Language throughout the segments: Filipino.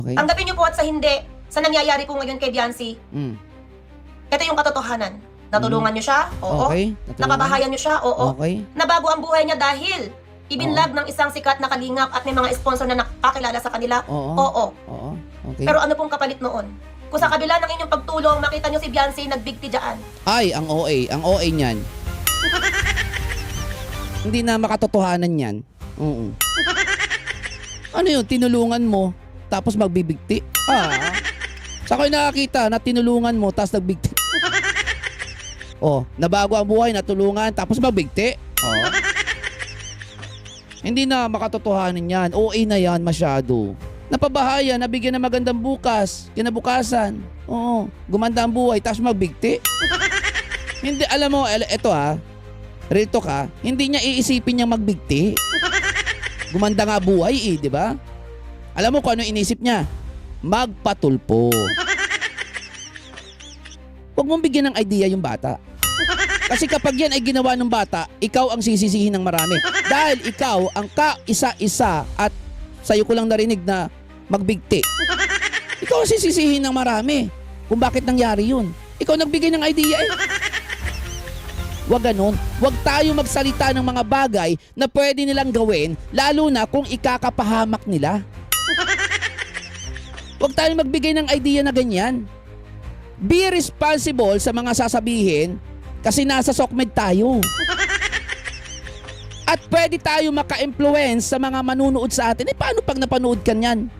Okay? Tanggapin niyo po at sa hindi, sa nangyayari po ngayon kay Biancy, Mm. ito yung katotohanan. Natulungan niyo siya? Oo. Okay. Napabahayan niyo siya? Oo. Okay. Nabago ang buhay niya dahil ibinlog ng isang sikat na kalingap at may mga sponsor na nakakilala sa kanila? Oo. Oo. Oo. Okay. Pero ano pong kapalit noon? Kung sa kabila ng inyong pagtulong, makita niyo si Biancy nagbigti dyan. Ay, ang OA. Ang OA niyan. Hindi na makatotohanan yan. Oo. Ano yun? Tinulungan mo, tapos magbibigti? Sa ako'y nakakita na tinulungan mo, tapos nagbigti. Oh, nabago ang buhay, natulungan, tapos magbigti. Oh. Hindi na makatotohanan yan. OA na yan masyado. Napabahayan, nabigyan ng magandang kinabukasan. Oo, gumanda ang buhay, tapos magbigti. Hindi, alam mo, eto real talk hindi niya iisipin niyang magbigti. Gumanda nga buhay di ba? Alam mo kung ano inisip niya? Magpatulpo. Huwag mong bigyan ng idea yung bata. Kasi kapag yan ay ginawa ng bata, ikaw ang sisisihin ng marami. Dahil ikaw ang kaisa-isa at sa'yo ko lang narinig na magbigti. Ikaw ang sisisihin ng marami kung bakit nangyari yun. Ikaw nagbigay ng idea Huwag ganun. Huwag tayo magsalita ng mga bagay na pwede nilang gawin, lalo na kung ikakapahamak nila. Huwag tayo magbigay ng idea na ganyan. Be responsible sa mga sasabihin kasi nasa sokmed tayo. At pwede tayo maka-influence sa mga manunood sa atin. Paano pag napanood ka niyan?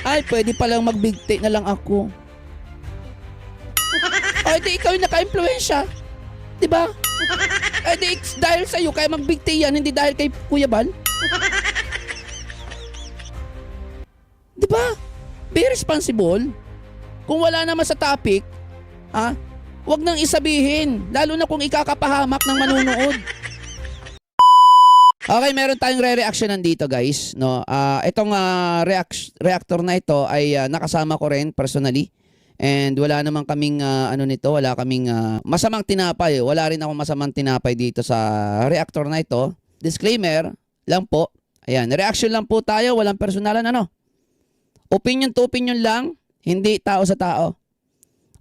Ay, pwede palang magbigti na lang ako. Ay, di ikaw yung naka-influensya. Diba? Eh di dahil sa'yo kaya magbigti yan, hindi dahil kay Kuya Bal. Diba? Be responsible. Kung wala naman sa topic, wag nang isabihin. Lalo na kung ikakapahamak ng manunood. Okay, meron tayong re-reactionan dito guys. No? Itong reactor na ito ay nakasama ko rin personally. And wala naman kaming wala kaming masamang tinapay. Wala rin ako masamang tinapay dito sa reactor na ito. Disclaimer lang po. Ayan, reaction lang po tayo, walang personalan Opinion to opinion lang, hindi tao sa tao.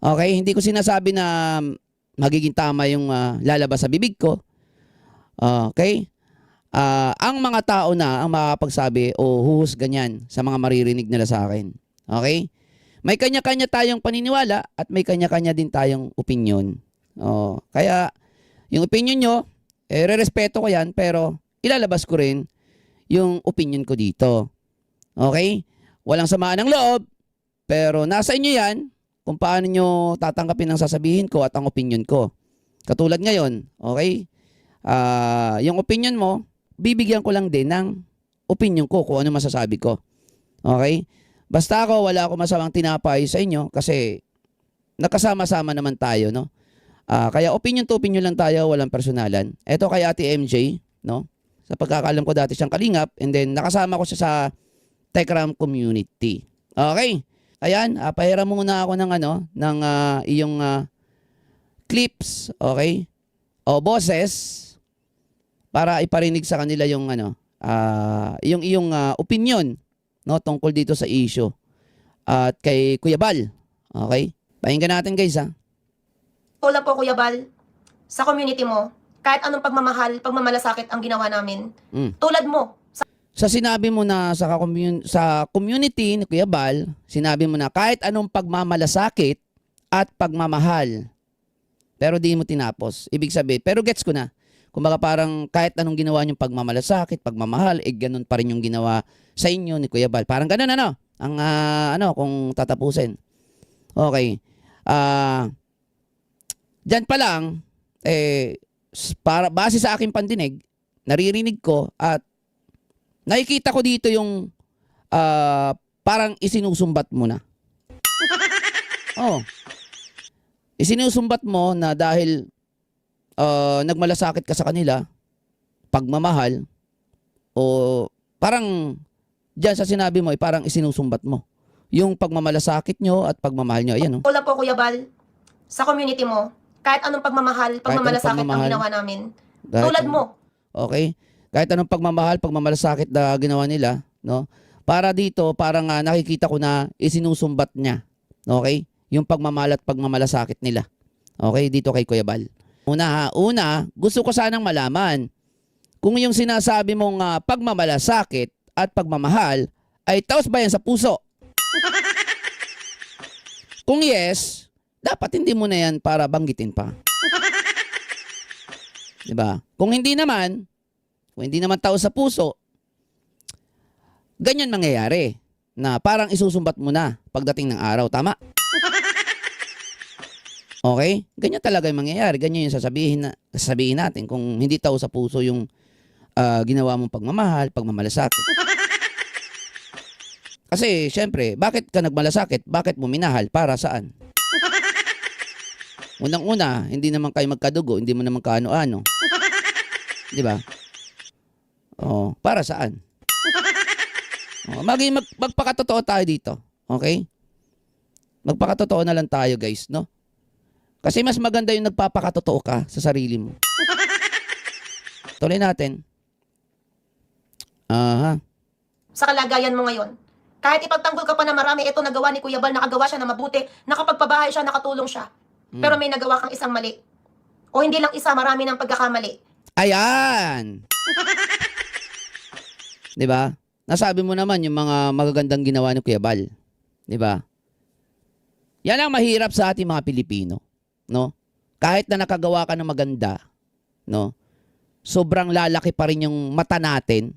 Okay, hindi ko sinasabi na magiging tama yung lalabas sa bibig ko. Okay? Ang mga tao na ang makakapagsabi o huhusgan yan sa mga maririnig nila sa akin. Okay? May kanya-kanya tayong paniniwala at may kanya-kanya din tayong opinion. Kaya yung opinion nyo, re-respeto ko yan pero ilalabas ko rin yung opinion ko dito. Okay? Walang samaan ng loob pero nasa inyo yan kung paano nyo tatanggapin ang sasabihin ko at ang opinion ko. Katulad ngayon, okay? Yung opinion mo, bibigyan ko lang din ng opinion ko kung ano masasabi ko. Okay? Basta ako, wala akong masamang tinapay sa inyo kasi nakasama-sama naman tayo, no? Kaya opinion to opinion lang tayo, walang personalan. Ito kay Ate MJ, no? Sa pagkakalam ko dati siyang kalingap and then nakasama ko siya sa Techram community. Okay? Ayan, pahiram muna ako ng iyong clips, okay? O boses para iparinig sa kanila yung yung iyong opinion, no, tungkol dito sa issue at kay Kuya Bal. Okay? Pakinggan natin guys Wala po Kuya Bal, sa community mo, kahit anong pagmamalasakit ang ginawa namin, tulad mo. Sa sinabi mo na sa community ni Kuya Bal, sinabi mo na kahit anong pagmamalasakit at pagmamahal, pero di mo tinapos. Ibig sabihin, pero gets ko na. Kumbaga parang kahit anong ginawa niyong pagmamalasakit, pagmamahal, ganun pa rin yung ginawa sa inyo ni Kuya Bal. Parang ganun ang kung tatapusin. Okay. Diyan pa lang, para base sa aking pandinig, naririnig ko at nakikita ko dito yung parang isinusumbat mo na. Isinusumbat mo na dahil nagmalasakit ka sa kanila, pagmamahal, o parang dyan sa sinabi mo, parang isinusumbat mo yung pagmamalasakit nyo at pagmamahal nyo. Ayan, Wala po Kuya Bal, sa community mo, kahit anong pagmamalasakit ang ginawa namin, tulad mo. Okay? Kahit anong pagmamahal, pagmamalasakit na ginawa nila, no? Para dito, parang nakikita ko na isinusumbat niya. Okay? Yung pagmamahal at pagmamalasakit nila. Okay? Dito kay Kuya Bal. Una, gusto ko sanang malaman kung yung sinasabi mong pagmamalasakit at pagmamahal ay taos ba yan sa puso? Kung yes, dapat hindi mo na yan para banggitin pa. Diba? Kung hindi naman taos sa puso, ganyan mangyayari na parang isusumbat mo na pagdating ng araw. Tama? Okay? Ganyan talaga yung mangyayari. Ganyan yung sasabihin natin kung hindi taos sa puso yung ginawa mong pagmamahal, pagmamalasakit. Kasi, syempre, bakit ka nagmalasakit? Bakit mo minahal? Para saan? Unang-una, hindi naman kayo magkadugo, hindi mo naman kaano-ano. Di ba? Oh, para saan? Oh, magpakatotoo tayo dito. Okay? Magpakatotoo na lang tayo, guys, no? Kasi mas maganda yung nagpapakatotoo ka sa sarili mo. Tuloy natin. Sa kalagayan mo ngayon, kahit ipagtanggol ka pa na marami, ito nagawa ni Kuya Bal, nakagawa siya na mabuti, nakapagpabahay siya, nakatulong siya. Pero may nagawa kang isang mali. O hindi lang isa, marami ng pagkakamali. Ayan! Diba? Nasabi mo naman yung mga magagandang ginawa ni Kuya Bal. Diba? Yan ang mahirap sa ating mga Pilipino. No? Kahit na nakagawa ka ng maganda, no? Sobrang lalaki pa rin yung mata natin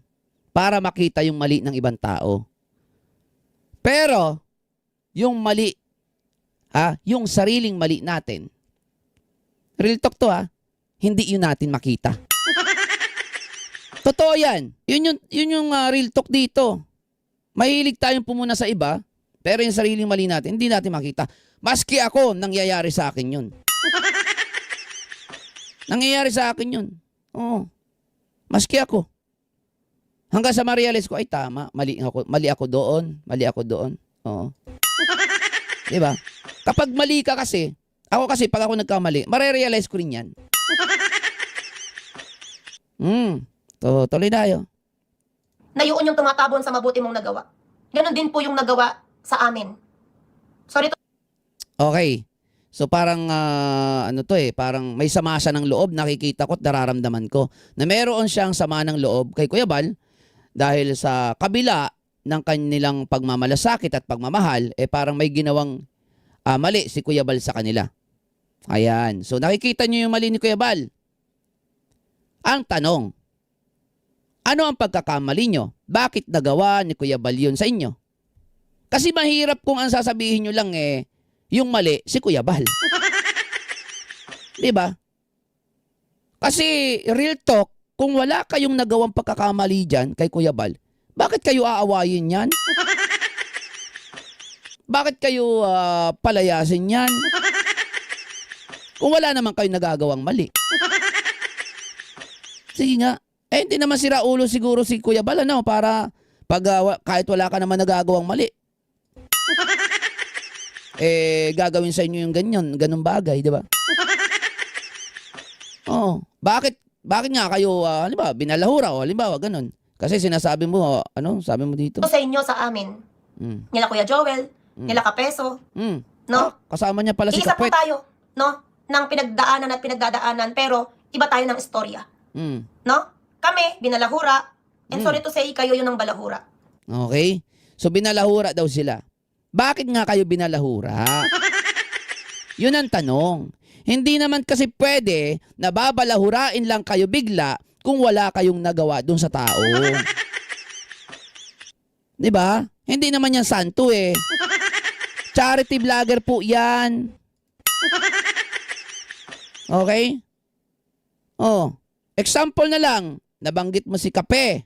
para makita yung mali ng ibang tao. Pero, yung mali, yung sariling mali natin, real talk to hindi yun natin makita. Totoo yan. Yun yung real talk dito. Mahilig tayong pumuna sa iba, pero yung sariling mali natin, hindi natin makita. Maski ako, nangyayari sa akin yun. Nangyayari sa akin yun. Oo. Maski ako. Hanggang sa ma-realize ko, ay tama, mali ako doon. Oo. Diba? Kapag mali ka kasi, pag ako nagkamali, mare-realize ko rin yan. Tuloy tayo. Na yun yung tumatabon sa mabuti mong nagawa. Ganon din po yung nagawa sa amin. Sorry to. Okay. So parang parang may sama siya ng loob, nakikita ko at nararamdaman ko na meron siyang sama ng loob kay Kuya Bal dahil sa kabila ng kanilang pagmamalasakit at pagmamahal, parang may ginawang mali si Kuya Bal sa kanila. Ayan. So nakikita niyo yung mali ni Kuya Bal. Ang tanong, ano ang pagkakamali nyo? Bakit nagawa ni Kuya Bal yun sa inyo? Kasi mahirap kung ang sasabihin nyo lang yung mali si Kuya Bal. Diba? Kasi real talk, kung wala kayong nagawang pagkakamali dyan kay Kuya Bal, bakit kayo aawayin yan? Bakit kayo palayasin yan? Kung wala naman kayong nagagawang mali. Sige nga. Hindi naman sira ulo siguro si Kuya Bal, para pag kahit wala ka naman nagagawang mali. Gagawin sa inyo yung ganung bagay, di ba? Oo. Bakit nga kayo, halimbawa, binalahura o halimbawa, ganun. Kasi sinasabi mo, sabi mo dito? Sa inyo, sa amin. Nila Kuya Joel, nila Kapeso, no? Kasama niya pala si Iisa po Kapet. tayo, no? Nang pinagdaanan at pinagdadaanan, pero iba tayo ng istorya. No? Kami, binalahura, and sorry to say, kayo yun ang balahura. Okay. So, binalahura daw sila. Bakit nga kayo binalahura? Yun ang tanong. Hindi naman kasi pwede na babalahurain lang kayo bigla kung wala kayong nagawa dun sa tao. Diba? Hindi naman yan santo Charity vlogger po yan. Okay? Example na lang, nabanggit mo si Kape.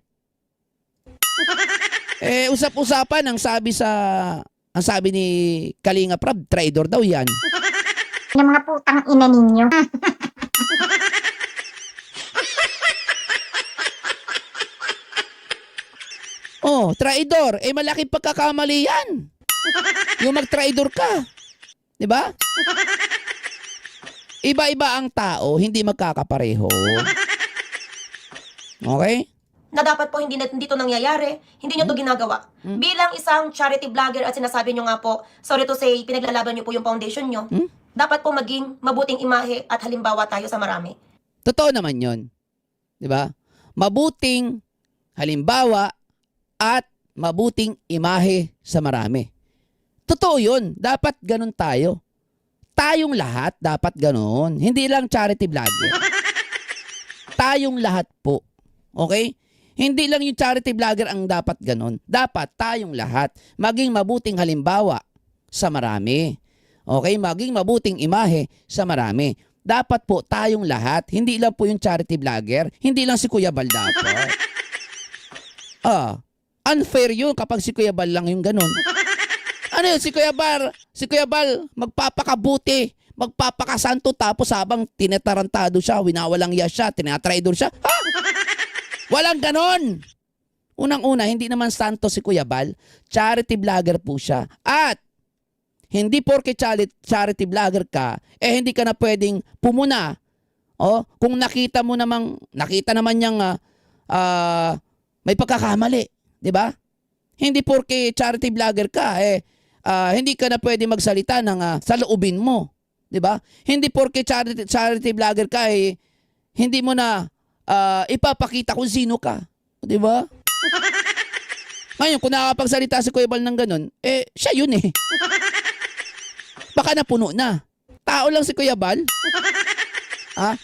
Usap-usapan ang sabi ni Kalinga Prab, traidor daw yan. Yung mga putang ina ninyo. Traidor. Malaking pagkakamali yan. Yung mag-traidor ka. Diba? Iba-iba ang tao, hindi magkakapareho. Okay? na dapat po hindi to nangyayari, hindi nyo to ginagawa. Bilang isang charity vlogger at sinasabi nyo nga po, sorry to say, pinaglalaban nyo po yung foundation nyo, dapat po maging mabuting imahe at halimbawa tayo sa marami. Totoo naman yon, di ba? Mabuting halimbawa at mabuting imahe sa marami. Totoo yun. Dapat ganun tayo. Tayong lahat dapat ganun. Hindi lang charity vlogger. Tayong lahat po. Okay? Hindi lang yung charity vlogger ang dapat ganun. Dapat tayong lahat maging mabuting halimbawa sa marami. Okay? Maging mabuting imahe sa marami. Dapat po tayong lahat. Hindi lang po yung charity vlogger. Hindi lang si Kuya Bal dapat. Unfair yun kapag si Kuya Bal lang yung ganun. Ano yun, si Kuya Bal, magpapakabuti, magpapakasanto, tapos habang tinatarantado siya, winawalang iya siya, tinatraidor siya. Ha? Walang ganon. Unang-una, hindi naman santo si Kuya Bal, charity vlogger po siya. At hindi porke charity vlogger ka, hindi ka na pwedeng pumuna. Kung nakita naman niyang may pagkakamali, di ba? Hindi porke charity vlogger ka, hindi ka na pwede magsalita ng saloobin mo, 'di ba? Hindi porke charity vlogger ka, hindi mo na ipapakita kung sino ka, 'di ba? Ngayon, kung nakakapagsalita si Kuya Bal ng ganun, siya yun eh. Baka napuno na. Tao lang si Kuya Bal.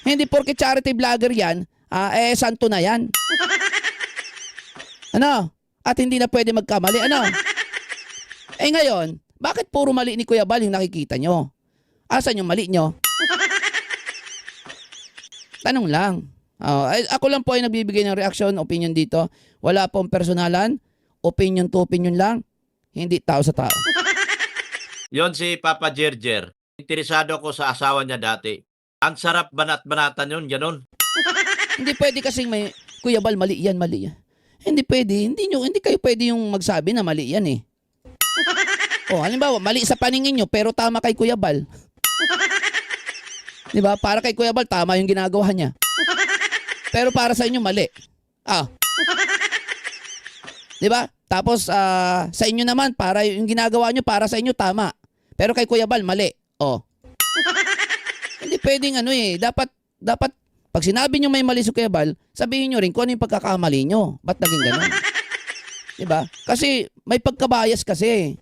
Hindi porke charity vlogger yan, santo na yan. Ano? At hindi na pwede magkamali. Ano? Ngayon, bakit puro mali ni Kuya Bal yung nakikita nyo? Asan yung mali nyo? Tanong lang. Ako lang po ay nagbibigay ng reaction, opinion dito. Wala pong personalan. Opinion to opinion lang. Hindi tao sa tao. Yon si Papa Jerjer. Interesado ko sa asawa niya dati. Ang sarap banat-banatan yun, ganun. Hindi pwede kasing may Kuya Bal, mali yan, mali yan. Hindi pwede. Hindi kayo pwede yung magsabi na mali yan eh. Halimbawa, mali sa paningin nyo pero tama kay Kuya Bal. Di ba? Para kay Kuya Bal, tama yung ginagawa niya. Pero para sa inyo, mali. Di ba? Tapos, sa inyo naman, para yung ginagawa nyo, para sa inyo, tama. Pero kay Kuya Bal, mali. Hindi pwedeng Dapat, pag sinabi nyo may mali si Kuya Bal, sabihin nyo rin kung ano yung pagkakamali nyo. Ba't naging ganun? Diba? Kasi may pagkabayas kasi.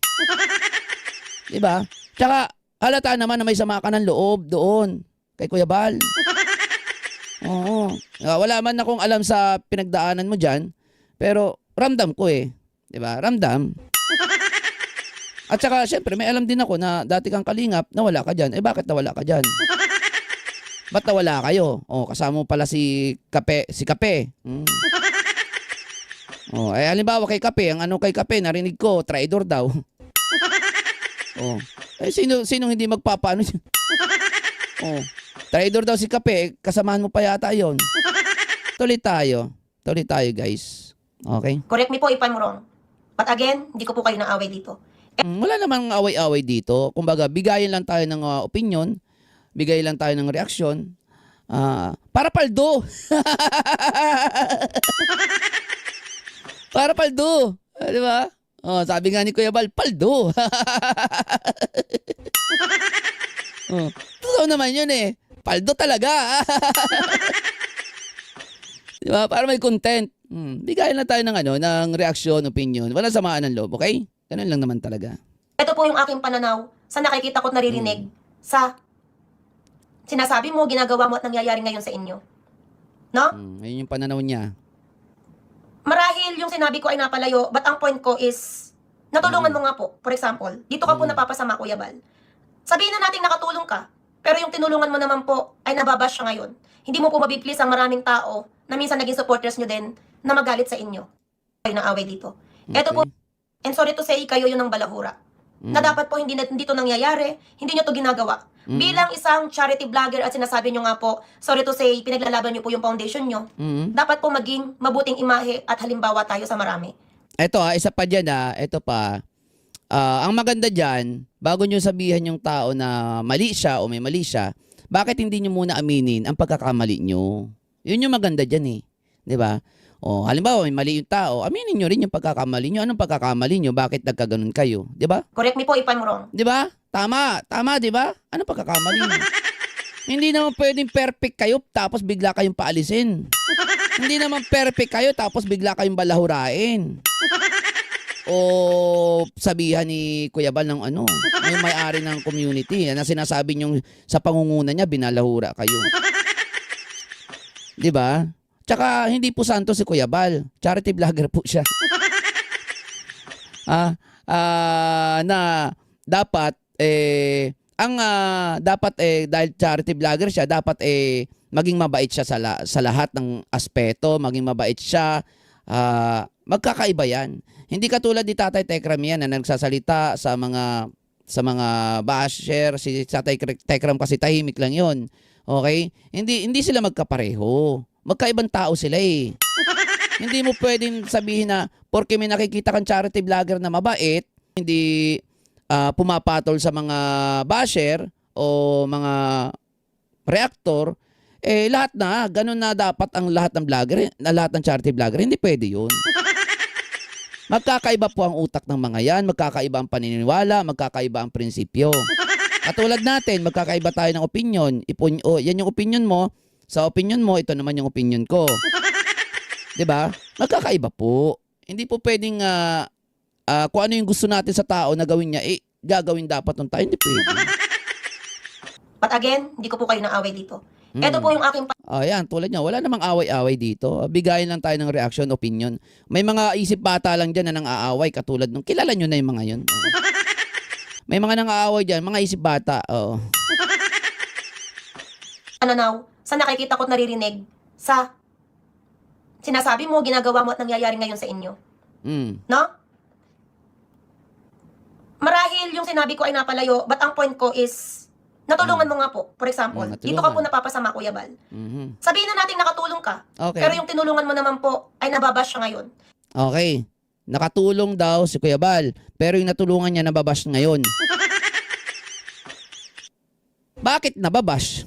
Diba? Tsaka halata naman na may sama ka ng loob doon kay Kuya Bal. Oo. Wala man akong alam sa pinagdaanan mo dyan, pero ramdam ko eh. Diba? Ramdam. At saka syempre may alam din ako na dati kang kalingap, nawala ka dyan. Bakit nawala ka dyan? Ba't nawala kayo? Kasama mo pala si Kape. Halimbawa kay Kape, ang ano kay Kape, narinig ko, traidor daw. Sino hindi magpapaano? Traidor daw si Kape, kasamahan mo pa yata yon. Tuloy tayo guys. Okay? Correct me po if I'm wrong. But again, hindi ko po kayo naaway dito. Wala namang away-away dito. Kumbaga, bigayan lang tayo ng opinion. Bigay lang tayo ng reaksyon. Para paldo. Para paldo. Di ba? Sabi nga ni Kuya Bal, paldo. Totoo naman yun eh. Paldo talaga. Di ba? Para may content. Bigayan lang tayo ng reaksyon, opinion. Walang samaan ng loob, okay? Ganun lang naman talaga. Ito po yung aking pananaw sa nakikita ko at naririnig sa sinasabi mo, ginagawa mo at nangyayari ngayon sa inyo. No? Ayun yung pananaw niya. Marahil yung sinabi ko ay napalayo, but ang point ko is, natulungan mo nga po. For example, dito ka po napapasama, Kuya Bal. Sabihin na natin nakatulong ka, pero yung tinulungan mo naman po ay nababash siya ngayon. Hindi mo po mabiblis ang maraming tao na minsan naging supporters nyo din na magalit sa inyo. Kayo na away dito. Ito po, and sorry to say, kayo yun ang balahura. Na dapat po hindi to nangyayari, hindi nyo to ginagawa. Bilang isang charity vlogger at sinasabi nyo nga po, sorry to say, pinaglalaban nyo po yung foundation nyo, dapat po maging mabuting imahe at halimbawa tayo sa marami. Ito isa pa dyan ito pa. Ang maganda dyan, bago nyo sabihan yung tao na mali siya o may mali siya, bakit hindi nyo muna aminin ang pagkakamali nyo? Yun yung maganda dyan eh. 'Di ba? O, halimbawa, may mali yung tao, aminin nyo rin yung pagkakamali nyo. Anong pagkakamali nyo? Bakit nagkaganon kayo? Di ba? Correct me po if I'm wrong. Di ba? Tama, di ba? Anong pagkakamali nyo? Hindi naman pwedeng perfect kayo tapos bigla kayong paalisin. Hindi naman perfect kayo tapos bigla kayong balahurain. O sabihan ni Kuya Bal ng ano, yung may-ari ng community na sinasabi nyo sa pangunguna niya, binalahura kayo. Di ba? Tsaka hindi po santo si Kuya Bal. Charity vlogger po siya. Na dapat dapat dahil charity vlogger siya, dapat maging mabait siya sa lahat ng aspeto, maging mabait siya. Magkakaiba yan. Hindi katulad ni Tatay Tekram yan na nagsasalita sa mga basher. Si Tatay Tekram kasi tahimik lang yon. Okay? Hindi sila magkapareho. Magkaibang tao sila eh. Hindi mo pwedeng sabihin na porque may nakikita kang charity vlogger na mabait, hindi pumapatol sa mga basher o mga reactor, lahat na, ganun na dapat ang lahat ng vlogger, lahat ng charity vlogger, hindi pwede yun. Magkakaiba po ang utak ng mga yan, magkakaiba ang paniniwala, magkakaiba ang prinsipyo. Katulad natin, magkakaiba tayo ng opinion. Yan yung opinion mo, sa opinion mo, ito naman yung opinion ko. 'Di ba? Magkakaiba po. Hindi po pwedeng kung ano yung gusto natin sa tao na gawin niya, gagawin dapat ng tayo. Hindi pwede. But again, hindi ko po kayo naaway dito. Ito po yung aking Ayan, tulad niya, wala namang away-away dito. Bigayin lang tayo ng reaction, opinion. May mga isip bata lang dyan na nang-aaway, katulad nung, kilala nyo na yung mga yun. Oo. May mga nang-aaway dyan, mga isip bata. Oo. pananaw sa nakikita ko at naririnig sa sinasabi mo, ginagawa mo at nangyayari ngayon sa inyo. No? Marahil yung sinabi ko ay napalayo, but ang point ko is, natulungan mo nga po. For example, dito ka po napapasama, Kuya Bal. Sabihin na natin nakatulong ka, Okay. pero yung tinulungan mo naman po ay nababash siya ngayon. Okay. Nakatulong daw si Kuya Bal, pero yung natulungan niya nababash ngayon. Bakit nababash?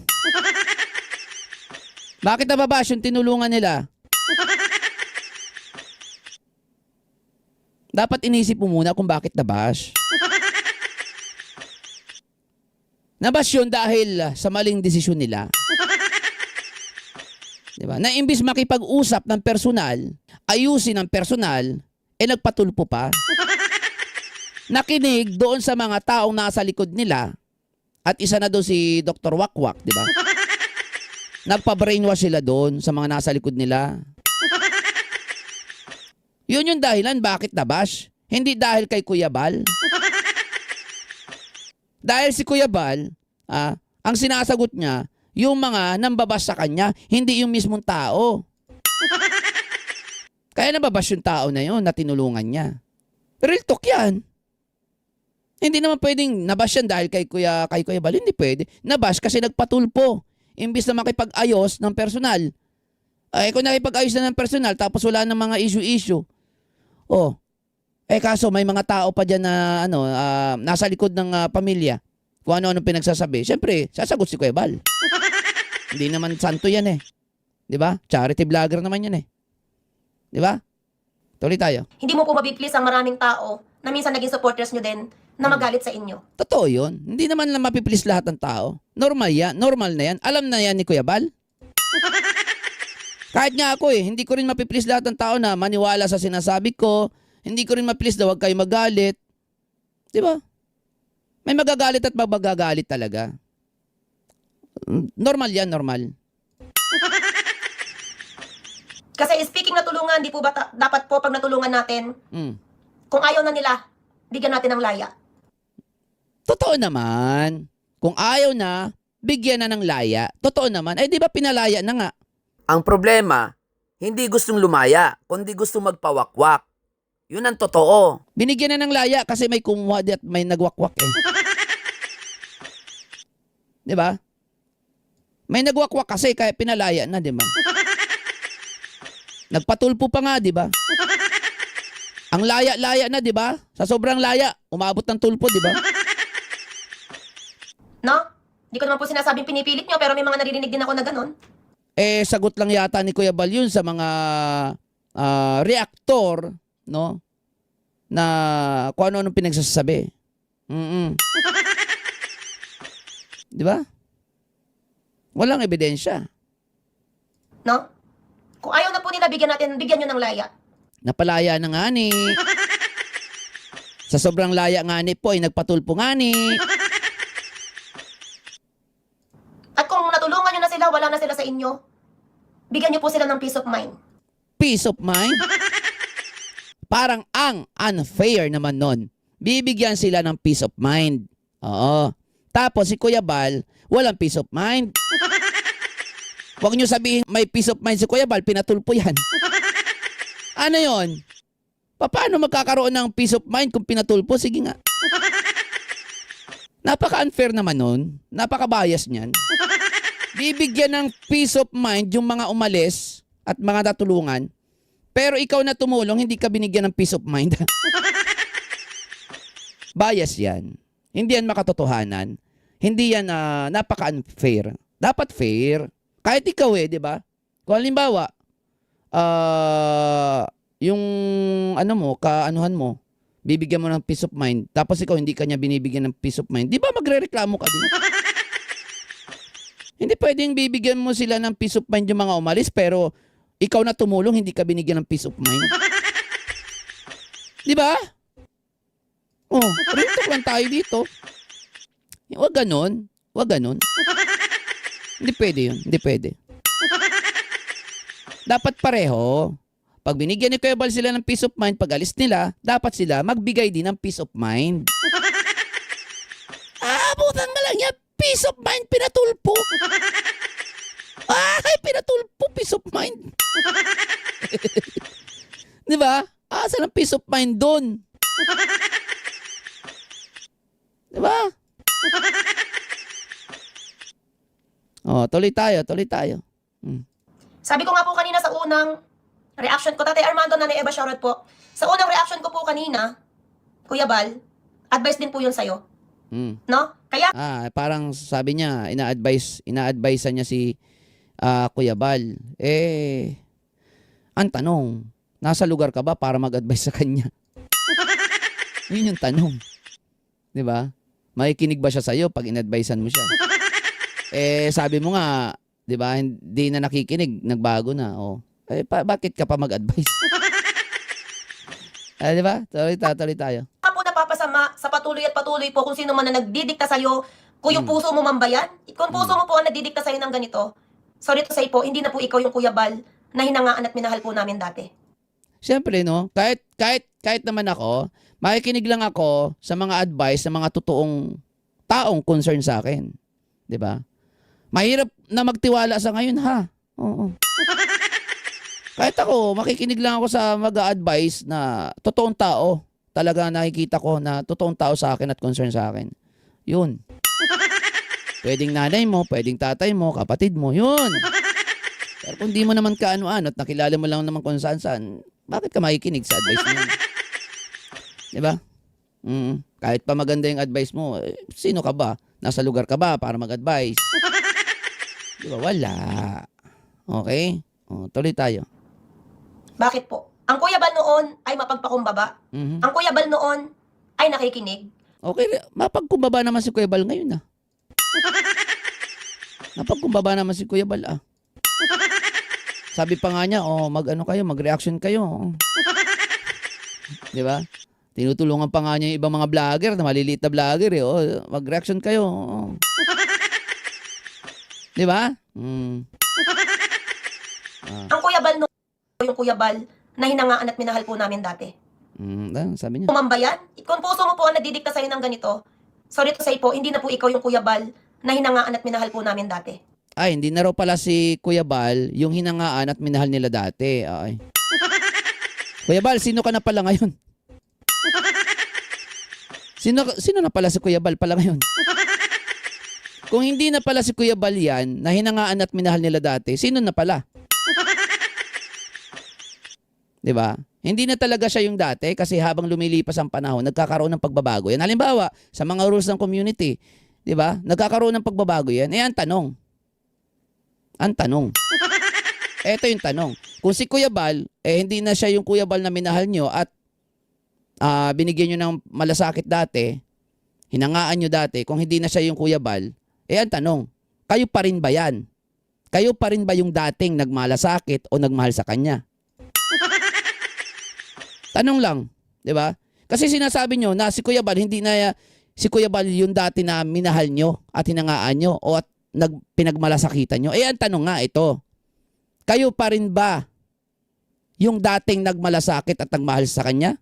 Bakit nababash yung tinulungan nila? Dapat inisip mo muna kung bakit nabash. Nabash yun dahil sa maling desisyon nila. Diba? Na imbis makipag-usap ng personal, ayusin ng personal, nagpatulpo pa. Nakinig doon sa mga taong nasa likod nila, at isa na doon si Dr. Wakwak, di ba? Nagpa-brainwash sila doon sa mga nasa likod nila. Yun yung dahilan bakit nabash. Hindi dahil kay Kuya Bal. Dahil si Kuya Bal, ang sinasagot niya, yung mga nambabash sa kanya, hindi yung mismong tao. Kaya nababash yung tao na yun na tinulungan niya. Real talk yan. Hindi naman pwedeng nabash yan dahil kay Kuya Bal. Hindi pwede. Nabash kasi nagpatulpo. Imbis na makipag-ayos ng personal. Kung nakipag-ayos na ng personal tapos wala ng mga issue-issue. Kaso may mga tao pa dyan na nasa likod ng pamilya. Kung ano-ano pinagsasabi. Siyempre, sasagot si Kuya Bal. Hindi naman santo yan eh. Di ba? Charity vlogger naman yan eh. Di ba? Tuloy tayo. Hindi mo po mabiplease ang maraming tao na minsan naging supporters nyo din na magalit sa inyo. Totoo yun. Hindi naman lang mapiplease lahat ng tao. Normal yan. Normal na yan. Alam na yan ni Kuya Bal. Kahit nga ako hindi ko rin mapiplease lahat ng tao na maniwala sa sinasabi ko. Hindi ko rin maplease na huwag kayo magalit. Di ba? May magagalit at magagalit talaga. Normal yan, normal. Kasi speaking na tulungan, di po ba dapat po pag natulungan natin, kung ayaw na nila, bigyan natin ng laya. Totoo naman. Kung ayaw na, bigyan na ng laya. Totoo naman. Di ba pinalaya na nga? Ang problema, hindi gustong lumaya, kundi gustong magpawakwak. Yun ang totoo. Binigyan na ng laya kasi may kumuha at may nagwakwak eh. Di ba? May nagwakwak kasi kaya pinalaya na, di ba? Nagpatulpo pa nga, di ba? Ang laya-laya na, di ba? Sa sobrang laya, umabot ng tulpo, di ba? No? Di ko naman po sinasabing pinipilit nyo, pero may mga naririnig din ako na ganon. Sagot lang yata ni Kuya Bal yun sa mga reactor, no? Na kung ano-anong pinagsasabi. Di ba? Walang ebidensya. No? Kung ayaw na po nila bigyan natin, bigyan nyo ng laya. Napalaya na nga ni. Sa sobrang laya nga ni po, ay nagpatulpo nga ni. At kung natulungan nyo na sila, wala na sila sa inyo, bigyan nyo po sila ng peace of mind. Peace of mind? Parang ang unfair naman nun. Bibigyan sila ng peace of mind. Oo. Tapos si Kuya Bal, walang peace of mind. Huwag nyo sabihin may peace of mind si Kuya Bal, pinatulpo yan. Ano yon? Paano magkakaroon ng peace of mind kung pinatulpo? Sige nga. Napaka-unfair naman nun. Napaka-bias niyan. Bibigyan ng peace of mind yung mga umalis at mga natulungan. Pero ikaw na tumulong, hindi ka binigyan ng peace of mind. Bias yan. Hindi yan makatotohanan. Hindi yan napaka-unfair. Dapat fair. Kahit ikaw di ba? Kung halimbawa, yung ano mo, kaanuhan mo, bibigyan mo ng peace of mind, tapos ikaw hindi kanya binibigyan ng peace of mind, di ba magrereklamo ka din? Hindi pwedeng bibigyan mo sila ng peace of mind yung mga umalis, pero ikaw na tumulong, hindi ka binigyan ng peace of mind. Di ba? Oh, real talk lang tayo dito. Huwag ganun. Huwag ganun. Hindi pwede yun. Hindi pwede. Dapat pareho. Pag binigyan ni Kuya Bal sila ng peace of mind, pag alis nila, dapat sila magbigay din ng peace of mind. Abutan mo lang yan. Peace of mind, pinatulpo. Ay, pinatulpo, peace of mind. Di ba? Saan ang peace of mind doon? Di ba? Tuloy tayo. Sabi ko nga po kanina sa unang reaction ko, Tatay Armando, Nanay Eva, shoutout po. Sa unang reaction ko po kanina, Kuya Bal, advice din po yun sa'yo. No? Kaya, Parang sabi niya, ina-advise niya si Kuya Bal. Ang tanong, nasa lugar ka ba para mag-advise sa kanya? Yun yung tanong. Di ba? Makikinig ba siya sa'yo pag in-advisean mo siya? Sabi mo nga, di ba, hindi na nakikinig, nagbago na. Bakit ka pa mag-advise? Di ba? Tuloy tayo. po napapasama sa patuloy at patuloy po kung sino man na nagdidikta sa'yo, kung yung puso mo mambayan, kung puso mo po ang nagdidikta sa'yo ng ganito, sorry to say po, hindi na po ikaw yung Kuya Bal na hinangaan at minahal po namin dati. Siyempre, no? Kahit naman ako, makikinig lang ako sa mga advice sa mga totoong taong concern sa akin. Di ba? Mahirap na magtiwala sa ngayon, ha? Oo. Kahit ako, makikinig lang ako sa mag-a-advise na totoong tao. Talaga nakikita ko na totoong tao sa akin at concern sa akin. Yun. Pwedeng nanay mo, pwedeng tatay mo, kapatid mo. Yun. Pero kung di mo naman kaano-ano at nakilala mo lang naman kung saan-saan, bakit ka makikinig sa advice mo? Diba? Kahit pa maganda yung advice mo, sino ka ba? Nasa lugar ka ba para mag-advise? Diba? Wala. Okay? Tuloy tayo. Bakit po? Ang Kuya Bal noon ay mapagpakumbaba. Ang Kuya Bal noon ay nakikinig. Okay, mapagkumbaba naman si Kuya Bal ngayon, Napagkumbaba naman si Kuya Bal, Sabi pa nga niya, mag-reaction kayo. Di ba? Tinutulungan pa nga niya yung ibang mga vlogger, na maliliit na vlogger, mag-reaction kayo. Di ba? Ang Kuya Bal noon, yung Kuya Bal na hinangaan at minahal po namin dati. Sabi niya. Umambayan, kung puso mo po ang nagdidikta sa'yo ng ganito, sorry to say po, hindi na po ikaw yung Kuya Bal na hinangaan at minahal po namin dati. Ay, hindi na raw pala si Kuya Bal yung hinangaan at minahal nila dati. Ay. Kuya Bal, sino ka na pala ngayon? Sino na pala si Kuya Bal pala ngayon? Kung hindi na pala si Kuya Bal yan, na hinangaan at minahal nila dati, sino na pala? Diba? Hindi na talaga siya yung dati kasi habang lumilipas ang panahon, nagkakaroon ng pagbabago yan. Halimbawa, sa mga rules ng community, diba? Nagkakaroon ng pagbabago yan. Ang tanong, eto yung tanong. Kung si Kuya Bal, hindi na siya yung Kuya Bal na minahal nyo at binigyan nyo ng malasakit dati, hinangaan nyo dati, kung hindi na siya yung Kuya Bal, ang tanong, kayo pa rin ba yan? Kayo pa rin ba yung dating nagmalasakit o nagmahal sa kanya? Tanong lang, di ba? Kasi sinasabi nyo na si Kuya Bal, hindi na si Kuya Bal yung dati na minahal nyo at hinangaan nyo o at pinagmalasakitan nyo. Ang tanong nga ito, kayo pa rin ba yung dating nagmalasakit at nagmahal sa kanya?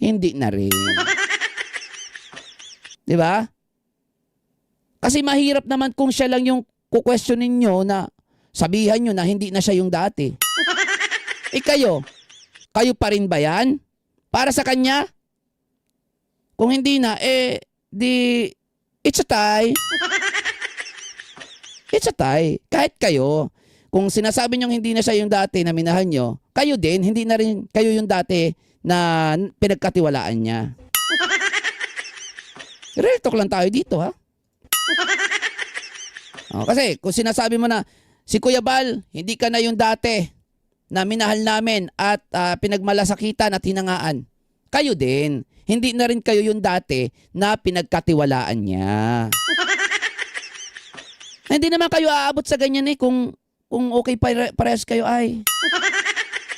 Hindi na rin. Di ba? Kasi mahirap naman kung siya lang yung kukwestiyonin nyo na sabihan nyo na hindi na siya yung dati. Kayo pa rin ba yan? Para sa kanya? Kung hindi na, di, it's a tie. It's a tie. Kahit kayo, kung sinasabi nyo hindi na siya yung dati na minahal nyo, kayo din, hindi na rin kayo yung dati na pinagkatiwalaan niya. Real talk lang tayo dito, ha? Kasi kung sinasabi mo na, si Kuya Bal, hindi ka na yung dati na minahal namin at pinagmalasakitan at hinangaan. Kayo din, hindi na rin kayo yung dati na pinagkatiwalaan niya. Hindi naman kayo aabot sa ganyan kung okay parehas kayo ay.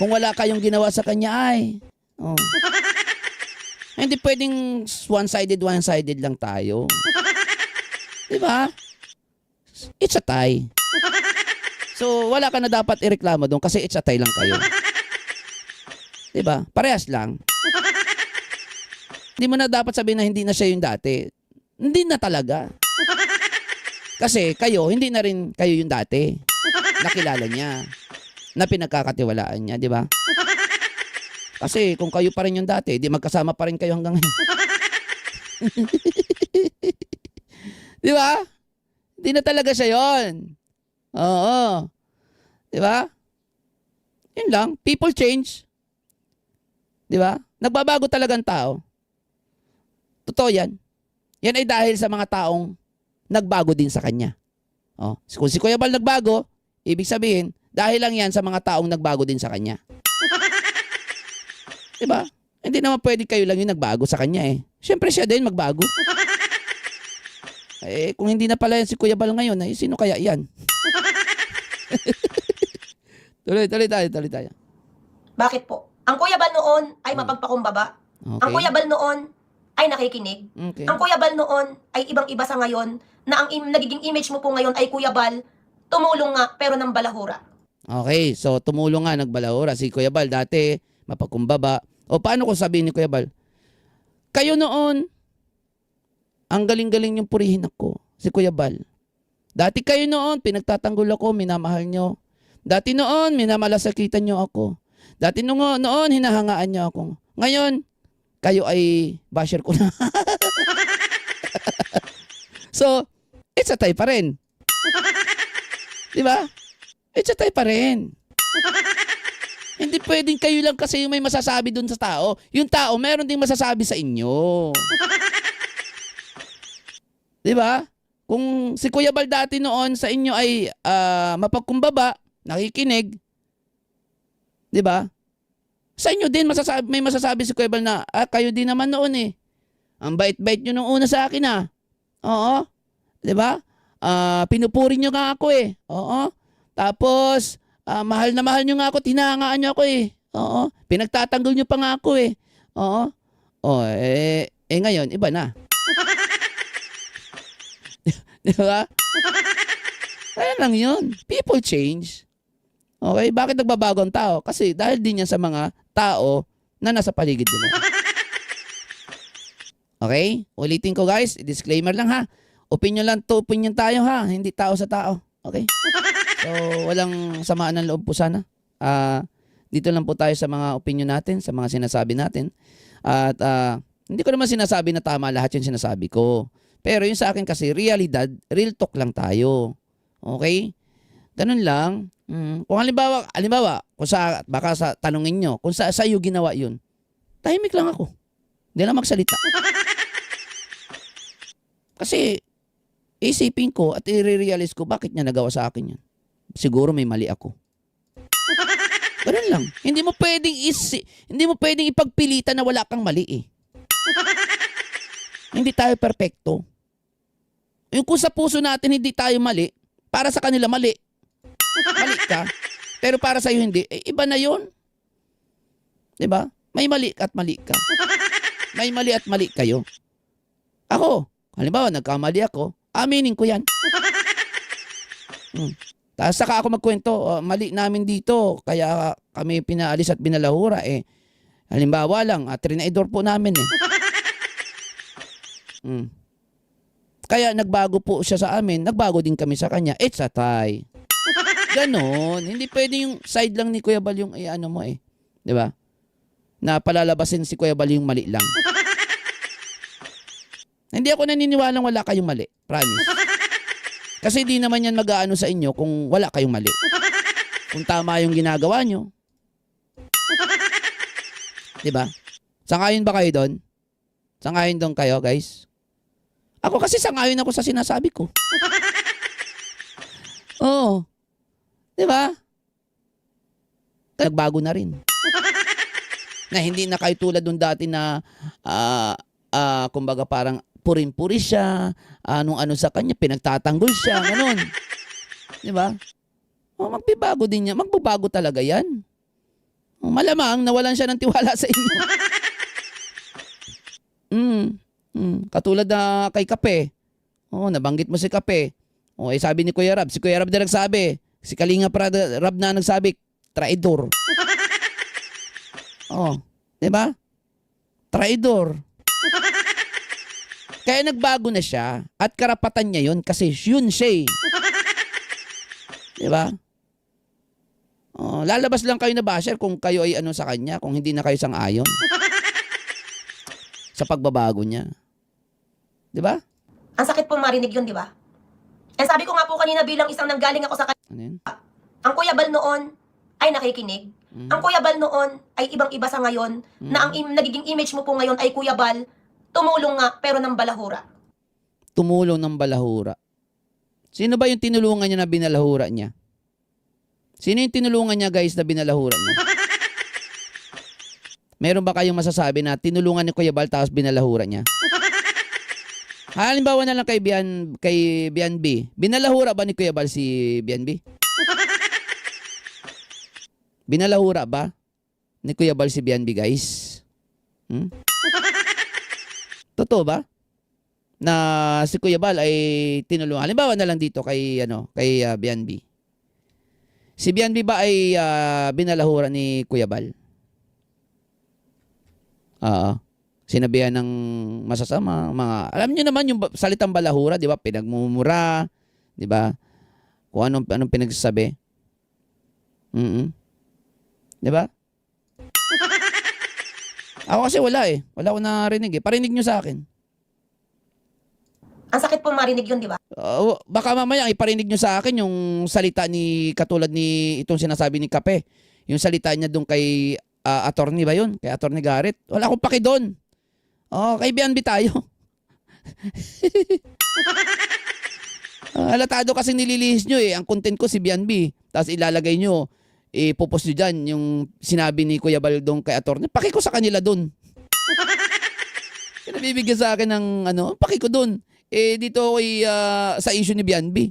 Kung wala kayong ginawa sa kanya ay. Oh. Hindi pwedeng one-sided lang tayo. Diba? It's a tie. So, wala ka na dapat ireklamo doon kasi it's a tie lang kayo. Diba? Parehas lang. Hindi mo na dapat sabihin na hindi na siya yung dati. Hindi na talaga. Kasi kayo, hindi na rin kayo yung dati. Nakilala niya. Na pinagkakatiwalaan niya, di ba? Kasi kung kayo pa rin yung dati, di magkasama pa rin kayo hanggang ngayon. Di ba? Hindi na talaga siya yon. Oo. Di ba? Yun lang. People change. Di ba? Nagbabago talaga ang tao. Totoo yan. Yan ay dahil sa mga taong nagbago din sa kanya. Oh. Kung si Kuya Bal nagbago, ibig sabihin, dahil lang yan sa mga taong nagbago din sa kanya. Diba? Hindi naman pwede kayo lang yung nagbago sa kanya Siyempre siya din magbago. Kung hindi na pala yan si Kuya Bal ngayon, sino kaya yan? Tuloy tayo. Bakit po? Ang Kuya Bal noon ay mapagpakumbaba. Okay. Ang Kuya Bal noon ay nakikinig. Okay. Ang Kuya Bal noon ay ibang-iba sa ngayon na ang nagiging image mo po ngayon ay Kuya Bal, tumulong nga pero ng balahura. Okay, so tumulong nga, nagbalahura. Si Kuya Bal dati, mapagkumbaba. O paano kung sabihin ni Kuya Bal, kayo noon, ang galing-galing yung purihin ako, si Kuya Bal. Dati kayo noon, pinagtatanggol ako, minamahal nyo. Dati noon, minamalasakitan nyo ako. Dati noon, hinahangaan nyo ako. Ngayon, kayo ay basher ko na. So, it's a tie pa rin. Diba? It's a tie pa rin. Hindi pwedeng kayo lang kasi yung may masasabi dun sa tao. Yung tao, meron ding masasabi sa inyo. Diba? Kung si Kuya Bal dati noon sa inyo ay mapagkumbaba, nakikinig, diba? Sa inyo din may masasabi si Kuya Bal na, kayo din naman noon Ang bait-bait nyo nung una sa akin Oo. Diba? Pinupuri nyo nga ako Oo. Tapos, mahal na mahal nyo nga ako, tinahangaan nyo ako Oo. Pinagtatanggol nyo pa nga ako Oo. Ngayon, iba na. Diba? Kaya lang yun. People change. Okay? Bakit nagbabago ang tao? Kasi dahil din yan sa mga tao na nasa paligid nila. Okay? Ulitin ko guys. Disclaimer lang ha. Opinion lang to. Opinion tayo ha. Hindi tao sa tao. Okay? So, walang samaan ng loob po sana. Dito lang po tayo sa mga opinion natin, sa mga sinasabi natin. At hindi ko naman sinasabi na tama lahat yung sinasabi ko. Pero yung sa akin kasi, realidad, real talk lang tayo. Okay? Ganun lang. Kung halimbawa, kung baka tanungin nyo, kung sa'yo ginawa yun, tahimik lang ako. Hindi lang magsalita. Kasi, isipin ko at i-realize ko bakit niya nagawa sa akin yan. Siguro may mali ako. Ganun lang. Hindi mo pwedeng ipagpilitan na wala kang mali eh. Hindi tayo perpekto. Yung kung sa puso natin hindi tayo mali, para sa kanila mali. Mali ka. Pero para sa iyo hindi, iba na 'yon. 'Di ba? May mali at mali ka. May mali at mali kayo. Ako, halimbawa nagkamali ako, aminin ko 'yan. Tapos saka ako magkwento, mali namin dito, kaya kami pinaalis at binalahura eh. Halimbawa lang, trinaidor po namin eh. Kaya nagbago po siya sa amin, nagbago din kami sa kanya. It's a tie. Ganon. Hindi pwede yung side lang ni Kuya Bal yung ano mo eh. 'Di ba? Na palalabasin si Kuya Bal yung mali lang. Hindi ako naniniwalang wala kayong mali. Promise. Kasi di naman yan mag-aano sa inyo kung wala kayong mali. Kung tama yung ginagawa nyo. Diba? Sangayon ba kayo doon? Sangayon doon kayo, guys? Ako kasi sangayon ako sa sinasabi ko. Oo. Diba? Nagbago na rin. Na hindi na kayo tulad nung dati na kumbaga parang purin-puri siya, anong-ano sa kanya, pinagtatanggol siya, gano'n. Di ba? Magbabago din niya. Magbabago talaga yan. Malamang nawalan siya ng tiwala sa inyo. Katulad na kay Kape. Nabanggit mo si Kape. Sabi ni Kuya Rab. Si Kuya Rab na nagsabi. Si Kalinga Rab na nagsabi, traidor. Di ba? Traidor. Kaya nagbago na siya at karapatan niya yun kasi yun siya. Diba? Lalabas lang kayo na basher kung kayo ay ano sa kanya, kung hindi na kayo sang-ayon. Sa pagbabago niya. Diba? Ang sakit pong marinig yun, di ba? And sabi ko nga po kanina bilang isang nanggaling ako sa Ano yun? ang Kuya Bal noon ay nakikinig. Ang Kuya Bal noon ay ibang-iba sa ngayon na ang nagiging image mo po ngayon ay Kuya Bal tumulong nga, pero ng balahura. Tumulong ng balahura. Sino ba yung tinulungan niya na binalahura niya? Sino yung tinulungan niya, guys, na binalahura niya? Meron ba kayong masasabi na tinulungan ni Kuya Bal tapos binalahura niya? Halimbawa na lang kay Bianbi. Binalahura ba ni Kuya Bal si Bianbi? Binalahura ba ni Kuya Bal si Bianbi, guys? Totoo ba? Na si Kuya Bal ay tinulungan. Halimbawa na lang dito kay Bianbi. Si Bianbi ba ay binalahura ni Kuya Bal? Sinabihan ng masasama, alam niyo naman yung salitang balahura, 'di ba? Pinagmumura, 'di ba? Kung anong pinagsasabi. 'Di ba? Ako kasi wala eh. Wala ko narinig eh. Parinig nyo sa akin. Ang sakit pong marinig yun, di ba? Baka mamaya iparinig nyo sa akin yung salita ni, katulad ni itong sinasabi ni Kape. Yung salita niya doon kay attorney ba yun? Kay attorney Garrett. Wala akong paki doon. Kay Bianbi tayo. Halatado kasi nililihis nyo eh. Ang content ko si Bianbi. Tapos ilalagay nyo. Ipopost nyo dyan yung sinabi ni Kuya Bal doon kay attorney. Paki ko sa kanila doon. Nabibigyan sa akin ng paki ko doon. Dito ay sa issue ni Bianbi.